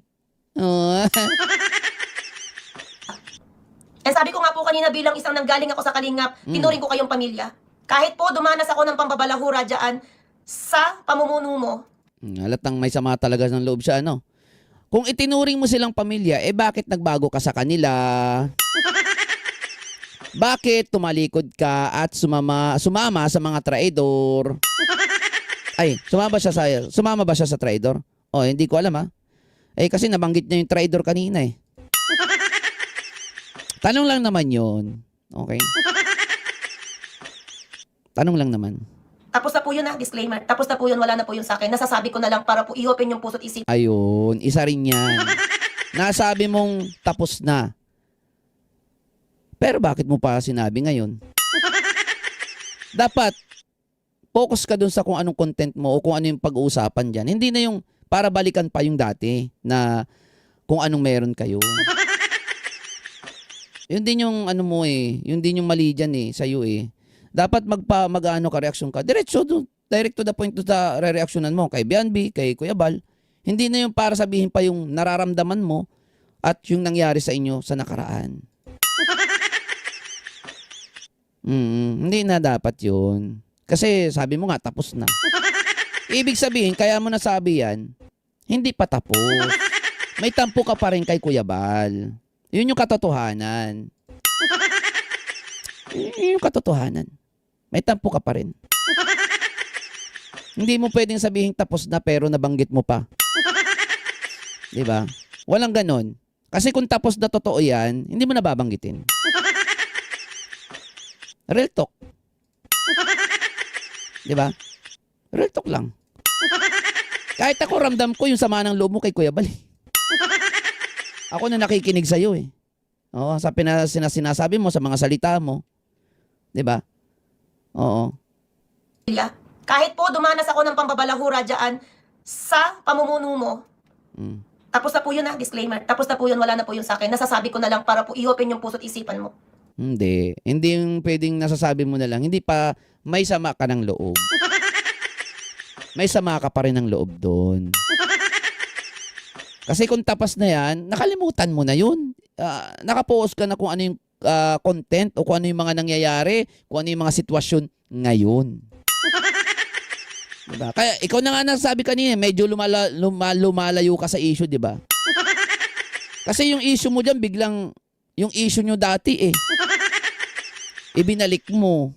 Sabi ko nga po kanina bilang isang nanggaling ako sa Kalingap, tinuring ko kayong pamilya. Kahit po dumanas ako ng pambabalahura dyan sa pamumuno mo. Halatang may sama talaga ng loob siya, ano? Kung itinuring mo silang pamilya, bakit nagbago ka sa kanila? Bakit tumalikod ka at sumama sa mga traidor? Ay, sumama ba siya sa traidor? Hindi ko alam ha. Kasi nabanggit niya yung traidor kanina eh. Tanong lang naman yun. Okay? Tanong lang naman. Tapos na po yun disclaimer. Tapos na po yun, wala na po yun sa akin. Nasasabi ko na lang para po i-open yung puso't isip. Ayun, isa rin yan. Nasabi mong tapos na. Pero bakit mo pa sinabi ngayon? Dapat, focus ka dun sa kung anong content mo o kung ano yung pag-uusapan dyan. Hindi na yung para balikan pa yung dati na kung anong meron kayo. Yun din yung ano mo eh. Yun din yung mali dyan eh, sa'yo eh. Dapat mag-ano ka, reaksyon ka. Diretso doon. Direct to the point to sa re-reaksyonan mo. Kay Bianbi, kay Kuya Bal. Hindi na yung para sabihin pa yung nararamdaman mo at yung nangyari sa inyo sa nakaraan. Hindi na dapat yun. Kasi sabi mo nga, tapos na. Ibig sabihin, kaya mo nasabi yan, hindi pa tapos. May tampo ka pa rin kay Kuya Bal. Yun yung katotohanan. Yun yung katotohanan. May tampo ka pa rin. Hindi mo pwedeng sabihin tapos na pero nabanggit mo pa. Diba? Walang ganon. Kasi kung tapos na totoo yan, hindi mo nababanggitin. Real talk. Diba? Real talk lang. Kahit ako ramdam ko yung sama ng loob mo kay Kuya Bal. Ako na nakikinig sa'yo eh. Oo, sa sinasabi mo, sa mga salita mo. Diba? Oo. Kahit po dumanas ako ng pambabalahura dyan sa pamumuno mo, tapos na po yun disclaimer, tapos na po yun, wala na po yun sa akin. Nasasabi ko na lang para po i-open yung puso't isipan mo. Hindi. Hindi yung pwedeng nasasabi mo na lang. Hindi pa, may sama ka ng loob. May sama ka pa rin ng loob doon. Kasi kung tapas na yan, nakalimutan mo na yun. Nakapost ka na kung ano yung content o kung ano yung mga nangyayari, kung ano yung mga sitwasyon ngayon. Diba? Kaya ikaw na nga nasabi kanina, medyo lumalayo ka sa issue, di ba? Kasi yung issue mo dyan, biglang yung issue nyo dati eh. Ibinalik mo.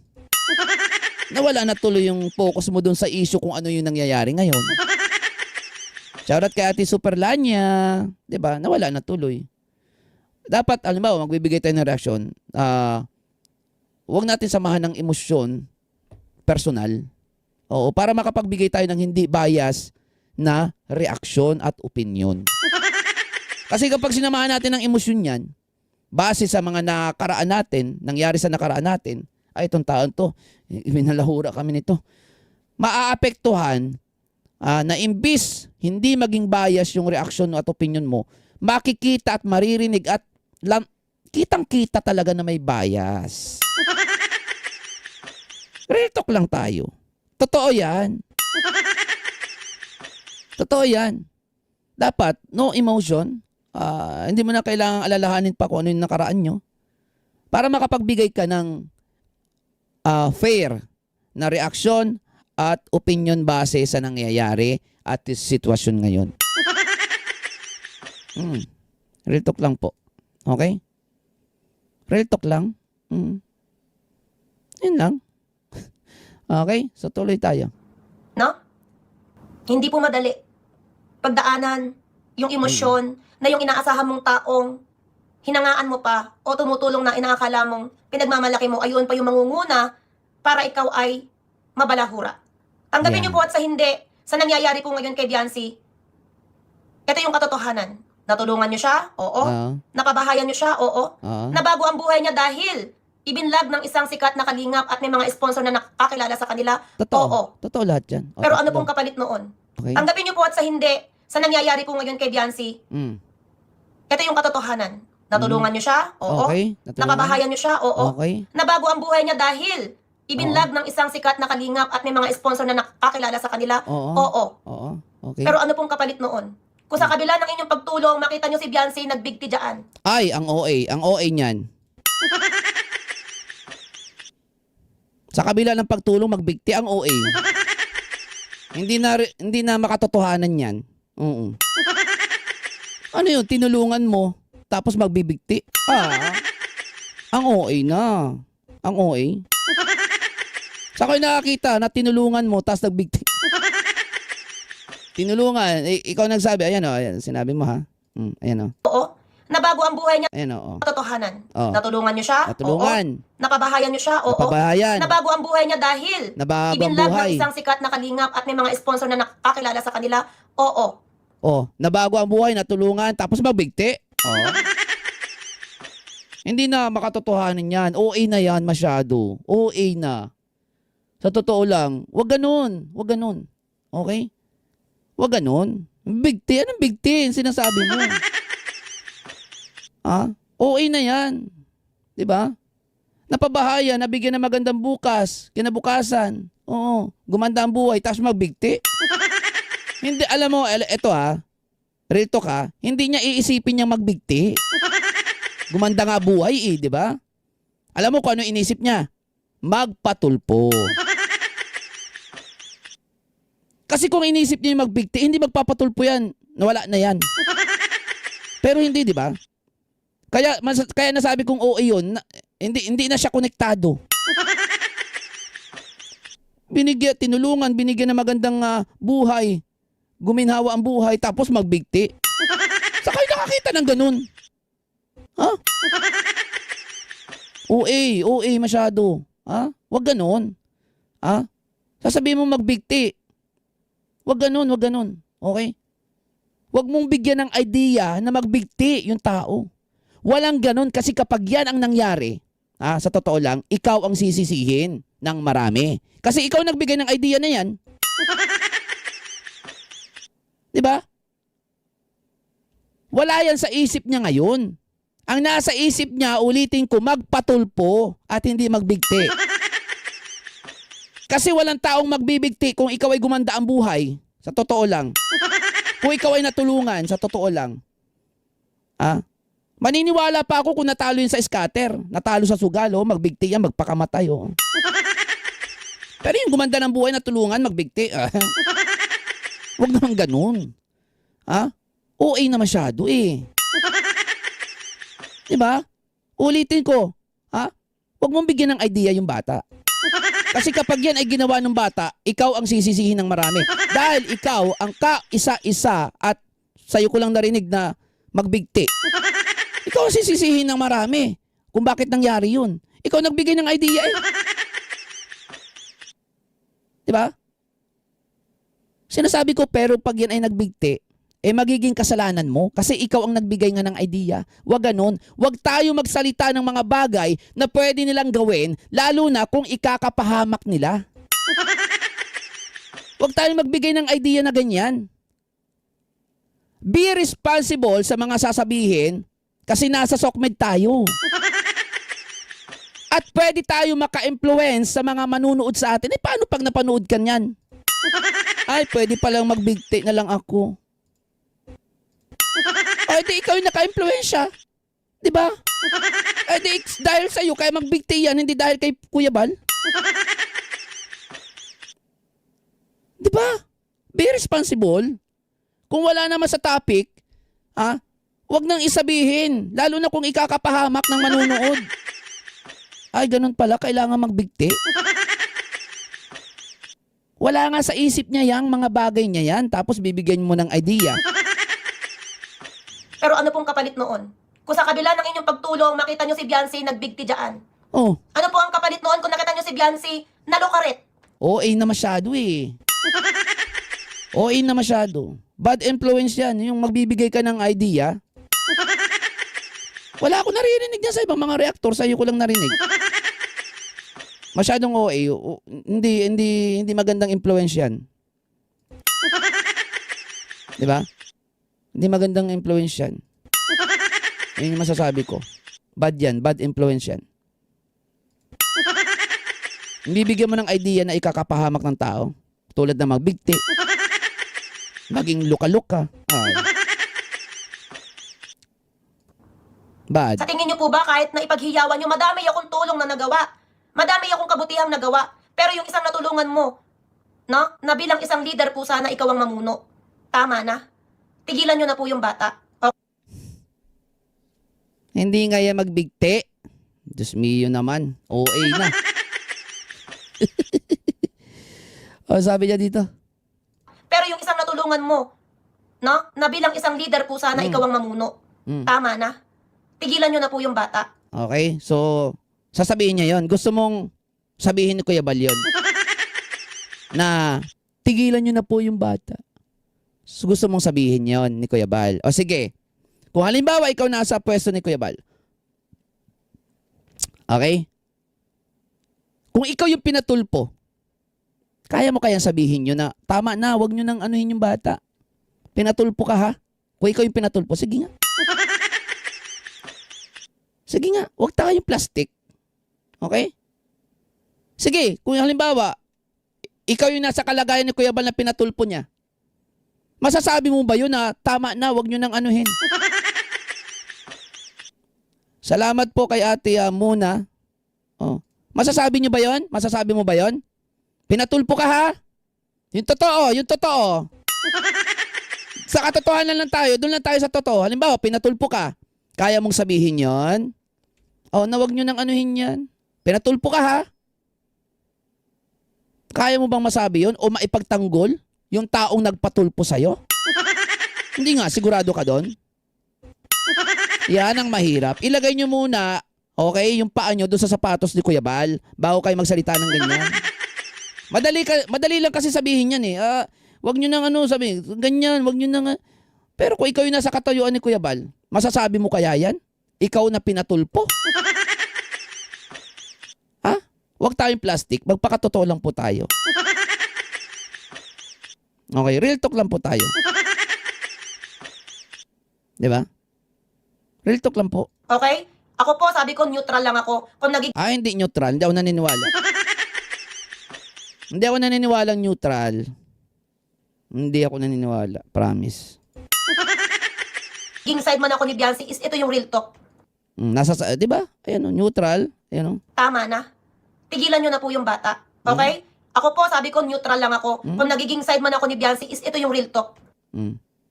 Nawala na tuloy yung focus mo dun sa issue kung ano yung nangyayari ngayon. Shoutout kay Ate Superlanya. Diba? Nawala na tuloy. Dapat, alam mo, magbibigay tayo ng reaksyon. Huwag natin samahan ng emosyon personal. Oo, para makapagbigay tayo ng hindi bias na reaksyon at opinion. Kasi kapag sinamahan natin ng emosyon yan, base sa mga nakaraan natin, nangyari sa nakaraan natin, ay itong taon to, minalahura kami nito. Maaapektuhan na imbis hindi maging bias yung reaksyon at opinion mo, makikita at maririnig at kitang-kita talaga na may bias. Real talk lang tayo. Totoo yan. Totoo yan. Dapat, no emotion. Hindi mo na kailangang alalahanin pa kung ano yung nakaraan nyo. Para makapagbigay ka ng fair na reaksyon at opinion base sa nangyayari at sitwasyon ngayon. Real talk lang po. Okay? Real talk lang. Yun lang. Okay? So tuloy tayo. No? Hindi po madali. Pagdaanan, yung emosyon, na yung inaasahan mong taong hinangaan mo pa o tumutulong na inaakala mong pinagmamalaki mo, ayun pa yung mangunguna para ikaw ay mabalahura. Tanggapin niyo po at sa hindi, sa nangyayari po ngayon kay Biancy, ito yung katotohanan. Natulungan niyo siya? Oo. Napabahayan niyo siya? Oo. Nabago ang buhay niya dahil ibinlag ng isang sikat na kalingap at may mga sponsor na nakakilala sa kanila? Totoo. Oo. Totoo lahat yan. Pero ano pong kapalit noon? Okay. Tanggapin niyo po at sa hindi, sa nangyayari po ngayon kay Biancy, ito yung katotohanan. Natulungan niyo siya? Oo. Okay. Napabahayan niyo siya? Oo. Okay. Nabago ang buhay niya dahil ibinlag ng isang sikat na kalingap at may mga sponsor na nakakilala sa kanila? Oo. Oo. Okay. Pero ano pong kapalit noon? Kung sa kabila ng inyong pagtulong, makita niyo si Biancy nagbigti dyan. Ay, ang OA. Ang OA niyan. Sa kabila ng pagtulong, magbigti ang OA. Hindi na makatotohanan yan. Oo. Ano yun? Tinulungan mo, tapos magbibigti? Ang OA na. Ang OA. Sa ko nakakita na tinulungan mo, tapos nagbigti. Tinulungan. Ikaw nagsabi. Ayan o. Ayan, sinabi mo ha. Ayan o. Oo. Nabago ang buhay niya. Ayan o. Katotohanan. Oo. Natulungan niyo siya? Natulungan. Oo. Napabahayan niyo siya? Oo. Napabahayan. Nabago ang buhay niya dahil Nabago ang ibinlag buhay. ng isang sikat na kalingap at may mga sponsor na nakakilala sa kanila? Oo. Nabago ang buhay, natulungan, tapos magbigti. Hindi na makatotohanan yan. OA na yan masyado. OA na. Sa totoo lang, wag ganun. Wag ganun. Okay? Wag ganun. Bigti. Anong bigti? Sinasabi mo. OA na yan. 'Di ba? Napabahayan, nabigyan ng magandang kinabukasan. Oo, gumanda ang buhay, tapos magbigti. Hindi, alam mo, eto real talk hindi niya iisipin niyang magbigti. Gumanda nga buhay 'di ba? Alam mo kung ano inisip niya? Magpatulpo. Kasi kung inisip niya yung magbigti, hindi magpapatulpo yan. Nawala na yan. Pero hindi, 'di ba? Kaya nasabi kong OA yun, hindi na siya konektado. Tinulungan, binigyan ng magandang buhay. Guminhawa ang buhay, tapos magbigti. Saka kayo nakakita ng ganun. Ha? OA masyado. Ha? Wag ganun. Ha? Sasabihin mo magbigti. Wag ganun. Okay? Wag mong bigyan ng idea na magbigti yung tao. Walang ganun kasi kapag yan ang nangyari, sa totoo lang, ikaw ang sisisihin ng marami. Kasi ikaw nagbigay ng idea na yan. Diba? Wala yan sa isip niya ngayon. Ang nasa isip niya, ulitin ko, magpatulpo at hindi magbigti. Kasi walang taong magbibigti kung ikaw ay gumanda ang buhay. Sa totoo lang. Kung ikaw ay natulungan, sa totoo lang. Maniniwala pa ako kung natalo yun sa scatter. Natalo sa sugal, magbigti yan, magpakamatay. Pero yung gumanda ng buhay, natulungan, magbigti. Huwag naman ganun. OA na masyado Diba? Ulitin ko. Huwag mong bigyan ng idea yung bata. Kasi kapag yan ay ginawa ng bata, ikaw ang sisisihin ng marami. Dahil ikaw ang kaisa-isa at sa'yo ko lang narinig na magbigti. Ikaw ang sisisihin ng marami kung bakit nangyari yun. Ikaw nagbigay ng idea Diba? Sinasabi ko, pero pag yan ay nagbigti, magiging kasalanan mo kasi ikaw ang nagbigay nga ng idea. Wag ganon. Wag tayo magsalita ng mga bagay na pwede nilang gawin, lalo na kung ikakapahamak nila. Wag tayo magbigay ng idea na ganyan. Be responsible sa mga sasabihin kasi nasa SOCMED tayo. At pwede tayo maka-influence sa mga manunood sa atin. Paano pag napanood ka niyan? Ay, pwede palang magbigti na lang ako. Ay, di ikaw yung naka-influensya. Diba? Ay, di dahil sa'yo, kaya magbigti yan, hindi dahil kay Kuya Bal. Diba? Be responsible. Kung wala naman sa topic, wag nang isabihin. Lalo na kung ikakapahamak ng manunood. Ay, ganun pala, kailangan magbigti. Wala nga sa isip niya yang mga bagay niya yan, tapos bibigyan mo ng idea. Pero ano pong kapalit noon? Kung sa kabila ng inyong pagtulong, makita nyo si Beyonce nagbigti dyan. Oh, Ano po ang kapalit noon kung nakita nyo si Beyonce nalukaret? OA na masyado OA na masyado. Bad influence yan, yung magbibigay ka ng idea. Wala ako naririnig niya sa ibang mga reactor, sa'yo ko lang narinig. Masyadong OA, hindi magandang influence yan. Diba? Hindi magandang influence yan. Yun yung masasabi ko. Bad yan, bad influence yan. Bibigyan mo ng idea na ikakapahamak ng tao. Tulad na magbigti. Maging luka-luka. Bad. Sa tingin nyo po ba kahit na ipaghiyawan nyo, madami akong tulong na nagawa. Madami akong kabutihang nagawa. Pero yung isang natulungan mo, na bilang isang leader po sana ikaw ang mamuno. Tama na. Tigilan nyo na po yung bata. Hindi nga yan magbigti. Diyos mio naman. OA na. Sabi niya dito. Pero yung isang natulungan mo, na bilang isang leader po sana ikaw ang mamuno. Tama na. Tigilan nyo na po yung bata. Okay, so sasabihin niya yon. Gusto mong sabihin ni Kuya Bal yun? Na tigilan nyo na po yung bata. So, gusto mong sabihin yon ni Kuya Bal. O sige, kung halimbawa ikaw nasa pwesto ni Kuya Bal. Okay? Kung ikaw yung pinatulpo, kaya mo kayang sabihin nyo na, tama na, wag nyo nang anuhin yung bata. Pinatulpo ka ha? Kung ikaw yung pinatulpo, sige nga. Sige nga, huwag tayong plastic. Okay? Sige, kung halimbawa, ikaw yung nasa kalagayan ni Kuya Bal na pinatulpo niya, masasabi mo ba yun na tama na, huwag nyo nang anuhin? Salamat po kay Ate Muna. Oh. Masasabi nyo ba yun? Masasabi mo ba yun? Pinatulpo ka ha? Yung totoo, yung totoo. Sa katotohanan lang tayo, doon lang tayo sa totoo. Halimbawa, pinatulpo ka. Kaya mong sabihin yon? Oh, na huwag nyo nang anuhin yan. Pinatulpo ka ha? Kaya mo bang masabi yon o maipagtanggol yung taong nagpatulpo sa'yo? Hindi nga, sigurado ka doon? Yan ang mahirap. Ilagay nyo muna, okay, yung paa nyo doon sa sapatos ni Kuya Bal bago kayo magsalita ng ganyan. Madali lang kasi sabihin yan eh. Wag nyo nang sabihin, ganyan, wag nyo nang... Pero kung ikaw yung nasa katayuan ni Kuya Bal, masasabi mo kaya yan? Ikaw na pinatulpo? Ha? Huwag tayong plastic, magpakatotoo lang po tayo. Okay, real talk lang po tayo. Di ba? Real talk lang po. Okay? Ako po, sabi ko, neutral lang ako. Kung nagiging Hindi neutral. Hindi ako naniniwala. Hindi ako naniniwalang neutral. Hindi ako naniniwala. Promise. side man ako ni Biancy is ito yung real talk. Di ba? Ayan o, neutral. Ayan o. Tama na. Tigilan nyo na po yung bata. Okay? Ako po, sabi ko, neutral lang ako. Kung nagiging side man ako ni Biancy is ito yung real talk.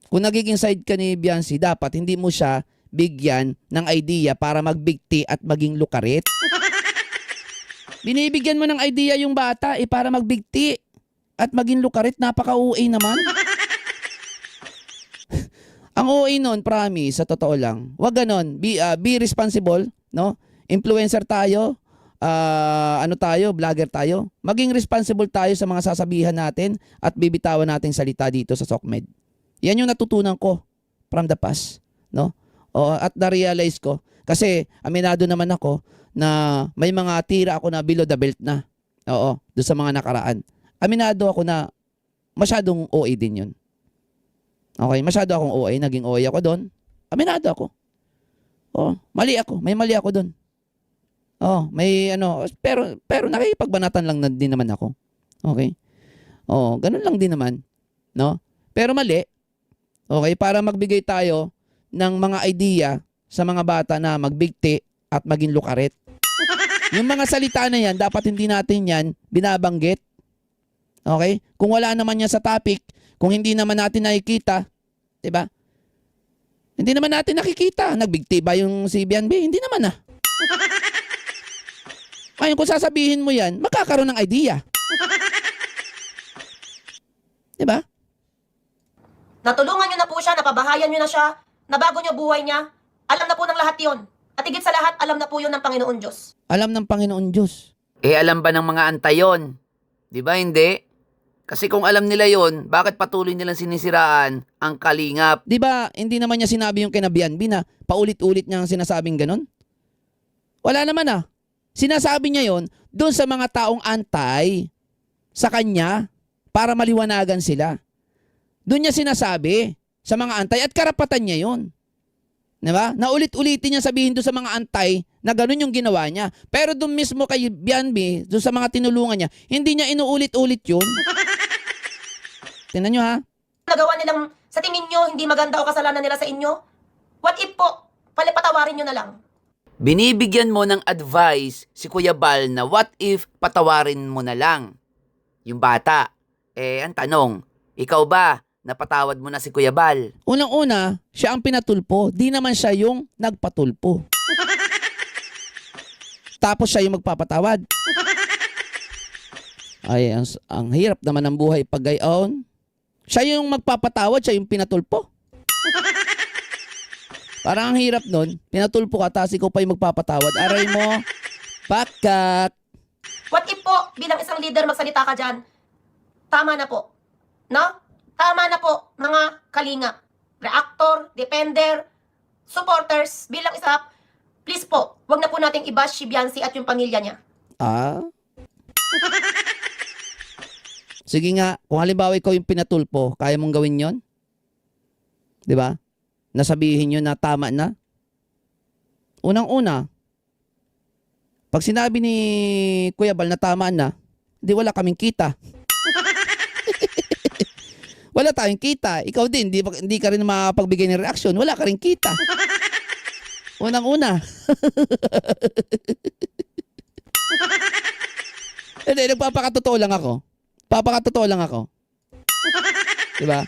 Kung nagiging side ka ni Biancy, dapat hindi mo siya bigyan ng idea para magbigti at maging lukarit. Binibigyan mo ng idea yung bata para magbigti at maging lukarit. Napaka-OA naman. Ang OA nun, promise, sa totoo lang. Wag ganon. Be responsible, no? Influencer tayo, vlogger tayo. Maging responsible tayo sa mga sasabihan natin at bibitawan nating salita dito sa SOCMED. Yan yung natutunan ko from the past, no? At na-realize ko, kasi aminado naman ako na may mga tira ako na below the belt na. Oo, doon sa mga nakaraan. Aminado ako na masyadong OA din yun. Okay, masyado akong OA, naging OA ako doon. Aminado ako. Mali ako, may mali ako doon. May pero nakikipagbanatan lang din naman ako. Okay? Ganun lang din naman, no? Pero mali. Okay, para magbigay tayo ng mga idea sa mga bata na magbigti at maging lukaret. Yung mga salita na yan, dapat hindi natin yan binabanggit. Okay? Kung wala naman yan sa topic, kung hindi naman natin nakikita, diba? Hindi naman natin nakikita. Nagbigti ba yung si BNB? Hindi naman ah. Ngayon kung sasabihin mo yan, magkakaroon ng idea. Diba? Natulungan nyo na po siya, napabahayan nyo na siya, nabago nyo buhay niya. Alam na po ng lahat yon. At higit sa lahat, alam na po yun ng Panginoon Diyos. Alam ng Panginoon Diyos. Alam ba ng mga antay yun? Di ba hindi? Kasi kung alam nila yon, bakit patuloy nilang sinisiraan ang Kalingap? Di ba, hindi naman niya sinabi yung kina BNB na paulit-ulit niyang sinasabing ganun? Wala naman ah. Sinasabi niya yon doon sa mga taong antay sa kanya para maliwanagan sila. Doon niya sinasabi sa mga antay at karapatan niya yon. Diba? Naulit-ulitin niya sabihin doon sa mga antay na ganun yung ginawa niya. Pero doon mismo kay BNB, doon sa mga tinulungan niya, hindi niya inuulit-ulit yun. Tingnan nyo ha. Nagawa nilang, sa tingin nyo, hindi maganda o kasalanan nila sa inyo? What if po, patawarin nyo na lang? Binibigyan mo ng advice si Kuya Bal na what if patawarin mo na lang yung bata. Ang tanong, ikaw ba napatawad mo na si Kuya Bal? Unang-una, siya ang pinatulpo. Di naman siya yung nagpatulpo. Tapos siya yung magpapatawad. Ay, ang hirap naman ng buhay pag gayon. Siya yung magpapatawad, siya yung pinatulpo. Parang ang hirap nun. Pinatulpo ka, tapos ikaw pa yung magpapatawad. Aray mo, pakak. What if po, bilang isang leader, magsalita ka dyan? Tama na po. No? Tama na po, mga Kalingap. Reactor, defender, supporters, bilang isa, please po, wag na po nating i-bash si Biancy at yung pamilya niya. Sige nga, kung halimbawa ikaw yung pinatulpo, kaya mong gawin yon? Di ba? Nasabihin nyo na tama na? unang-una, pag sinabi ni Kuya Bal na tama na, di wala kaming kita. Wala tayong kita. Ikaw din, hindi ka rin makapagbigay ng reaksyon. Wala ka rin kita. Unang-una. Hindi, nagpapakatotoo lang ako. Papakatotoo lang ako. Diba?